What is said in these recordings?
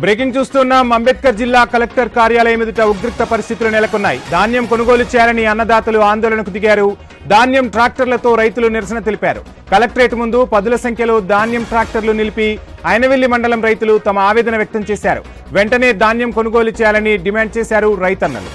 Breaking చూస్తున్నాం. అంబేద్కర్ జిల్లా collector కార్యాలయం ఎదుట ఉద్రిక్త పరిస్థితులు నెలకొన్నాయి. ధాన్యం కొనుగోలు చేయాలని అన్నదాతలు ఆందోళనకు దిగారు. ధాన్యం ట్రాక్టర్లతో రైతులు నిరసన తెలిపారు. కలెక్టరేట్ ముందు పదుల సంఖ్యలో ధాన్యం ట్రాక్టర్లు నిలిపి ఐనవెల్లి మండలం రైతులు తమ ఆవేదన వ్యక్తం చేశారు. వెంటనే ధాన్యం కొనుగోలు చేయాలని డిమాండ్ చేశారు రైతన్నలు.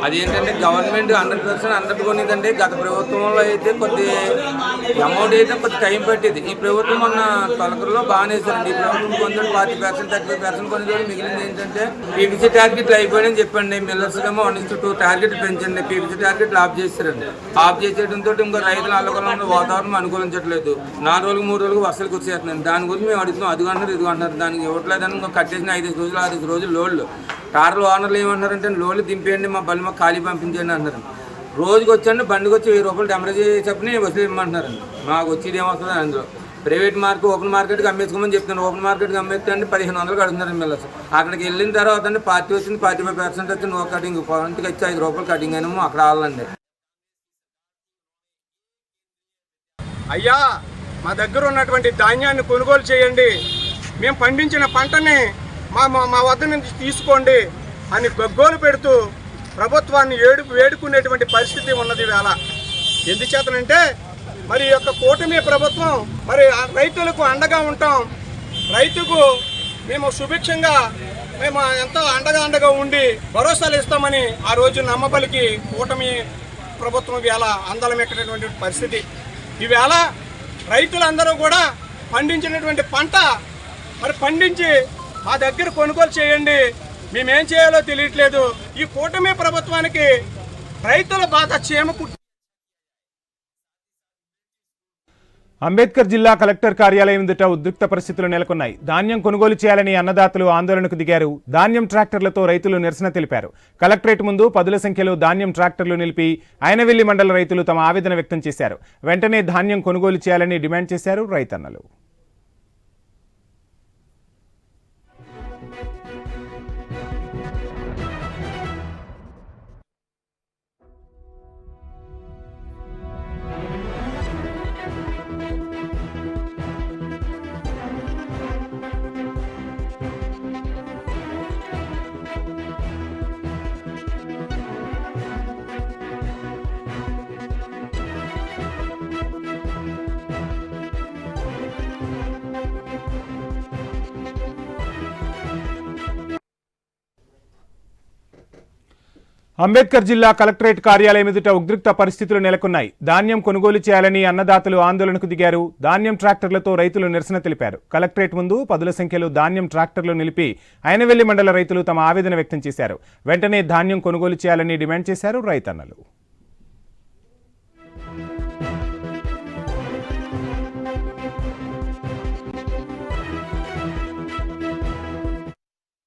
అదేంటంటే గవర్నమెంట్ 100% కొనిదండి. గత ప్రభుత్వంలో అయితే కొద్ది అమౌంట్ అయితే కొద్ది టైం పట్టేది. ఈ ప్రభుత్వం మొన్న తొలకరులో బాగానే వేసారండి. ఈ ప్రభుత్వం కొంచెం 40%, 30% కొనిది. మిగిలింది ఏంటంటే పీపీసీ టార్గెట్లు అయిపోయాయని చెప్పండి. మిల్లర్స్ ఏమో 1:2 టార్గెట్ పెంచండి. పీపీసీ టార్గెట్లు ఆఫ్ చేశారండి. ఆఫ్ చేసేయడంతో ఇంకా రైతుల అల్లకొలంలో వాతావరణం అనుకూలించట్లేదు. 4 రోజులకు 3 రోజులకు వర్షాలు వచ్చేస్తున్నాయి. దాని గురించి మేము అడుగుతున్నాం. అది అంటారు ఇది అంటారు. దానికి ఇవ్వట్లేదని ఇంకా కట్టేసిన 5 రోజులు 6 రోజులు లోడ్లు. కార్లు ఓనర్లు ఏమంటారంటే లోన్లు దింపేయండి, మా బళ్ళు మాకు ఖాళీ పంపించండి అన్నారు. రోజుకి వచ్చండి బండికి వచ్చి 1000 రూపాయలు డెమరేజ్ చెప్పని వసూలు ఇవ్వమంటున్నారండి. మాకు వచ్చేది ఏమొస్తుంది అందులో. ప్రైవేట్ ఓపెన్ మార్కెట్కి అమ్మేసుకోమని చెప్తున్నాను. ఓపెన్ మార్కెట్కి అమ్మేస్తే అండి 1500 అడుగుతున్నారండి మిల్లర్స్. అక్కడికి వెళ్ళిన తర్వాత అండి పార్టీ వచ్చింది, 45% వచ్చింది. ఒక కటింగ్ పాయింట్కి వచ్చి 5 రూపాయలు కటింగ్ అయినాము. అక్కడ ఆళ్ళండి. అయ్యా, మా దగ్గర ఉన్నటువంటి ధాన్యాన్ని కొనుగోలు చేయండి, మేము పండించిన పంటని మా వద్ద నుంచి తీసుకోండి అని గగ్గోలు పెడుతూ ప్రభుత్వాన్ని వేడుకునేటువంటి పరిస్థితి ఉన్నది వేళ. ఎందుచేతనంటే మరి యొక్క కూటమి ప్రభుత్వం మరి రైతులకు అండగా ఉంటాం, రైతుకు మేము సుభిక్షంగా మేము ఎంతో అండగా ఉండి భరోసాలు ఇస్తామని ఆ రోజు నమ్మబలికి కూటమి ప్రభుత్వం వేళ అందలం ఎక్కినటువంటి పరిస్థితి. ఈవేళ రైతులందరూ కూడా పండించినటువంటి పంట మరి పండించి మా దగ్గర కొనుగోలు చేయండి, మేమేం చేయాలో తెలియట్లేదు. ఈ కూటమి ప్రభుత్వానికి రైతుల బాధ చేమకు. అంబేద్కర్ జిల్లా కలెక్టర్ కార్యాలయం ఎదుట ఉద్రిక్త పరిస్థితులు నెలకొన్నాయి. ధాన్యం కొనుగోలు చేయాలని అన్నదాతలు ఆందోళనకు దిగారు. ధాన్యం ట్రాక్టర్లతో రైతులు నిరసన తెలిపారు. కలెక్టరేట్ ముందు పదుల సంఖ్యలో ధాన్యం ట్రాక్టర్లు నిలిపి ఐనవెల్లి మండల రైతులు తమ ఆవేదన వ్యక్తం చేశారు. వెంటనే ధాన్యం కొనుగోలు చేయాలని డిమాండ్ చేశారు రైతన్నలు. అంబేద్కర్ జిల్లా కలెక్టరేట్ కార్యాలయం ఎదుట ఉద్రిక్త పరిస్థితులు నెలకొన్నాయి. ధాన్యం కొనుగోలు చేయాలని అన్నదాతలు ఆందోళనకు దిగారు. ధాన్యం ట్రాక్టర్లతో రైతులు నిరసన తెలిపారు. కలెక్టరేట్ ముందు పదుల సంఖ్యలో ధాన్యం ట్రాక్టర్లు నిలిపి ఐనవెల్లి మండల రైతులు తమ ఆవేదన వ్యక్తం చేశారు. వెంటనే ధాన్యం కొనుగోలు చేయాలని డిమాండ్ చేశారు రైతన్నలు.